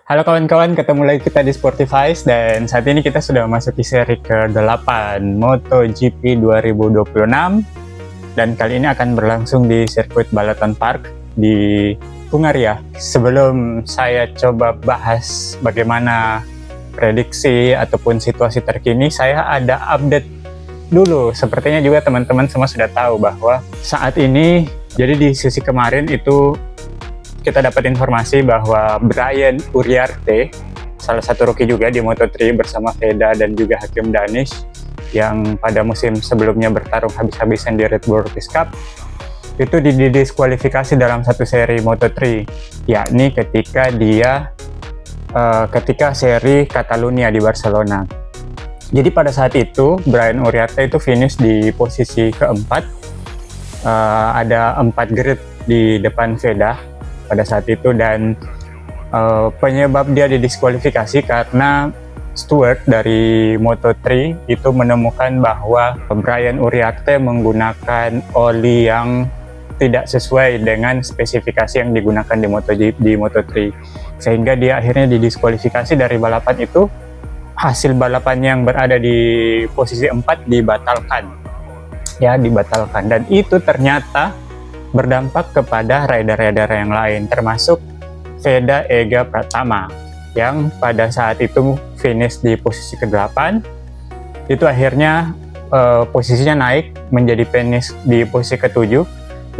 Halo kawan-kawan, ketemu lagi kita di Sportivice dan saat ini kita sudah memasuki seri ke-8 MotoGP 2026 dan kali ini akan berlangsung di sirkuit Balaton Park di Hungaria. Sebelum saya coba bahas bagaimana prediksi ataupun situasi terkini, saya ada update dulu. Sepertinya juga teman-teman semua sudah tahu bahwa saat ini, jadi di sesi kemarin itu kita dapat informasi bahwa Brian Uriarte, salah satu rookie juga di Moto3 bersama Veda dan juga Hakim Danish yang pada musim sebelumnya bertarung habis-habisan di Red Bull Rookies Cup, itu didiskualifikasi dalam satu seri Moto3, yakni ketika seri Catalunya di Barcelona. Jadi pada saat itu Brian Uriarte itu finish di posisi keempat, ada 4 grid di depan Veda pada saat itu, dan penyebab dia didiskualifikasi karena steward dari Moto3 itu menemukan bahwa Brian Uriarte menggunakan oli yang tidak sesuai dengan spesifikasi yang digunakan di Moto3, sehingga dia akhirnya didiskualifikasi dari balapan itu. Hasil balapan yang berada di posisi 4 dibatalkan, dan itu ternyata berdampak kepada rider-rider yang lain, termasuk Veda Ega Pratama yang pada saat itu finish di posisi ke-8. Itu akhirnya posisinya naik menjadi finish di posisi ke-7,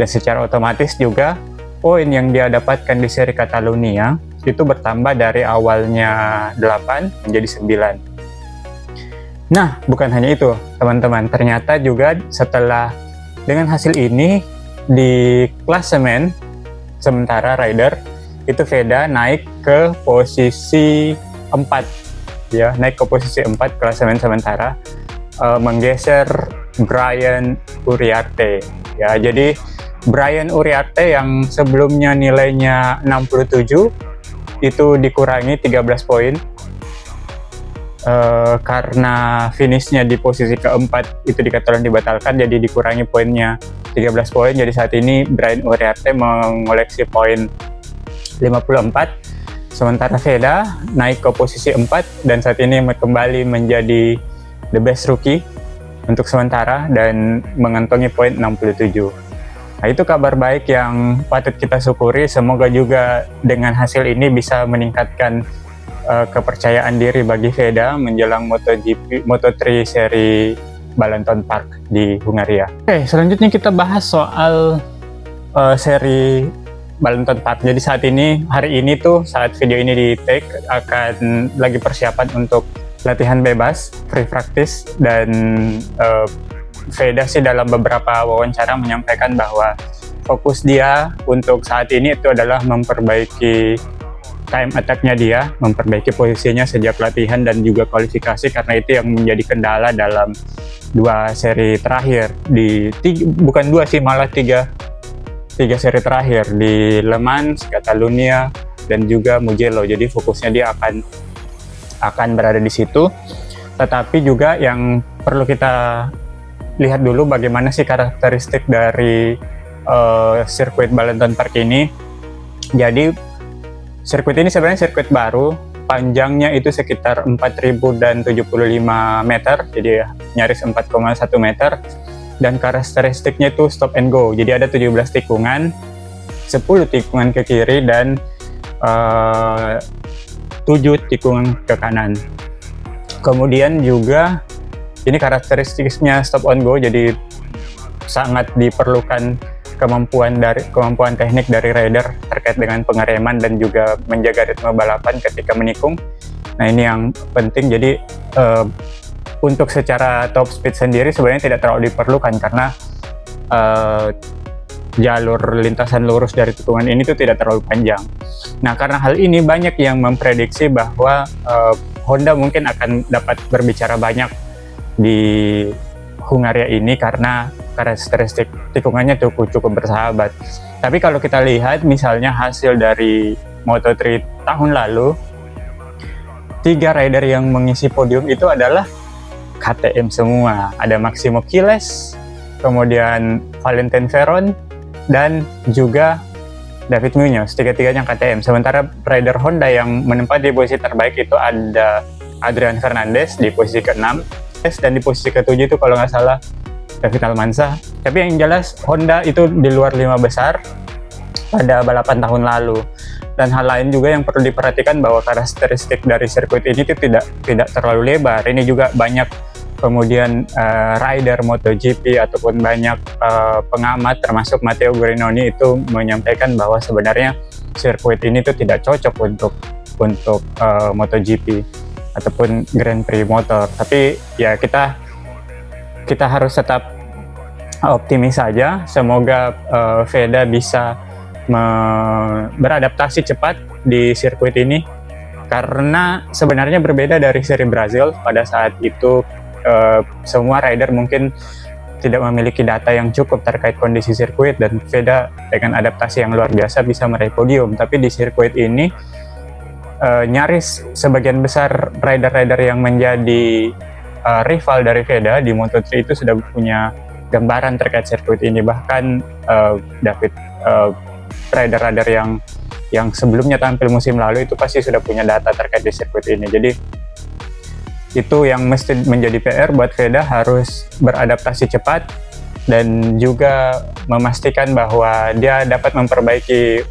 dan secara otomatis juga poin yang dia dapatkan di seri Catalunya itu bertambah dari awalnya 8 menjadi 9. Nah, bukan hanya itu teman-teman, ternyata juga setelah dengan hasil ini di klasemen sementara rider itu Veda naik ke posisi 4, naik ke posisi 4 klasemen sementara, menggeser Brian Uriarte. Jadi Brian Uriarte yang sebelumnya nilainya 67 itu dikurangi 13 poin karena finishnya di posisi keempat itu dikatakan dibatalkan, jadi dikurangi poinnya 13 poin. Jadi saat ini Brian Uriarte mengoleksi poin 54, sementara Veda naik ke posisi 4 dan saat ini kembali menjadi the best rookie untuk sementara dan mengantongi poin 67. Nah, itu kabar baik yang patut kita syukuri. Semoga juga dengan hasil ini bisa meningkatkan kepercayaan diri bagi Veda menjelang Moto3 seri Balaton Park di Hungaria. Oke, selanjutnya kita bahas soal seri Balaton Park. Jadi hari ini saat video ini di take akan lagi persiapan untuk latihan bebas, free practice, dan Veda sih dalam beberapa wawancara menyampaikan bahwa fokus dia untuk saat ini itu adalah memperbaiki time attack-nya dia, memperbaiki posisinya sejak latihan dan juga kualifikasi, karena itu yang menjadi kendala dalam 2 seri terakhir bukan 2 sih, malah 3 seri terakhir di Le Mans, Catalunya, dan juga Mugello. Jadi fokusnya dia akan berada di situ. Tetapi juga yang perlu kita lihat dulu bagaimana sih karakteristik dari sirkuit Balaton Park ini. Jadi sirkuit ini sebenarnya sirkuit baru, panjangnya itu sekitar 4.075 meter, jadi nyaris 4,1 meter, dan karakteristiknya itu stop and go. Jadi ada 17 tikungan, 10 tikungan ke kiri dan 7 tikungan ke kanan. Kemudian juga ini karakteristiknya stop and go, jadi sangat diperlukan kemampuan teknik dari rider terkait dengan pengereman dan juga menjaga ritme balapan ketika menikung. Nah, ini yang penting. Jadi untuk secara top speed sendiri sebenarnya tidak terlalu diperlukan karena jalur lintasan lurus dari tikungan ini tuh tidak terlalu panjang. Nah, karena hal ini banyak yang memprediksi bahwa Honda mungkin akan dapat berbicara banyak di Hungaria ini karena karakteristik tikungannya cukup bersahabat. Tapi kalau kita lihat misalnya hasil dari Moto3 tahun lalu, 3 rider yang mengisi podium itu adalah KTM semua. Ada Maximo Quiles, kemudian Valentin Veron, dan juga David Munoz, tiga-tiganya KTM. Sementara rider Honda yang menempati posisi terbaik itu ada Adrian Fernandez di posisi ke-6, dan di posisi ke-7 itu kalau nggak salah David Almanza. Tapi yang jelas Honda itu di luar 5 besar pada balapan tahun lalu. Dan hal lain juga yang perlu diperhatikan bahwa karakteristik dari sirkuit ini itu tidak terlalu lebar. Ini juga banyak kemudian rider MotoGP ataupun banyak pengamat termasuk Matteo Grenoni itu menyampaikan bahwa sebenarnya sirkuit ini tuh tidak cocok untuk MotoGP ataupun Grand Prix motor. Tapi ya kita harus tetap optimis saja. Semoga Veda bisa beradaptasi cepat di sirkuit ini, karena sebenarnya berbeda dari seri Brazil. Pada saat itu semua rider mungkin tidak memiliki data yang cukup terkait kondisi sirkuit, dan Veda dengan adaptasi yang luar biasa bisa meraih podium. Tapi di sirkuit ini nyaris sebagian besar rider-rider yang menjadi rival dari Veda di Moto3 itu sudah punya gambaran terkait sirkuit ini. Bahkan David rider-rider yang sebelumnya tampil musim lalu itu pasti sudah punya data terkait di sirkuit ini. Jadi itu yang mesti menjadi PR buat Veda, harus beradaptasi cepat dan juga memastikan bahwa dia dapat memperbaiki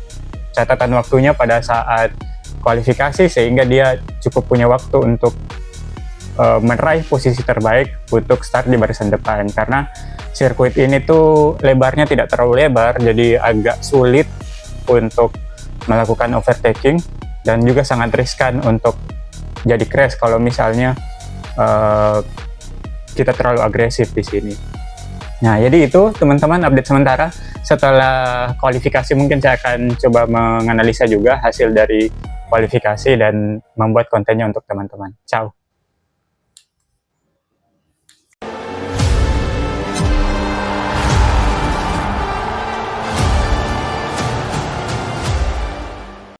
catatan waktunya pada saat kualifikasi, sehingga dia cukup punya waktu untuk meraih posisi terbaik untuk start di barisan depan. Karena sirkuit ini tuh lebarnya tidak terlalu lebar, jadi agak sulit untuk melakukan overtaking dan juga sangat riskan untuk jadi crash kalau misalnya kita terlalu agresif di sini. Nah, jadi itu teman-teman update sementara. Setelah kualifikasi mungkin saya akan coba menganalisa juga hasil dari kualifikasi dan membuat kontennya untuk teman-teman. Ciao.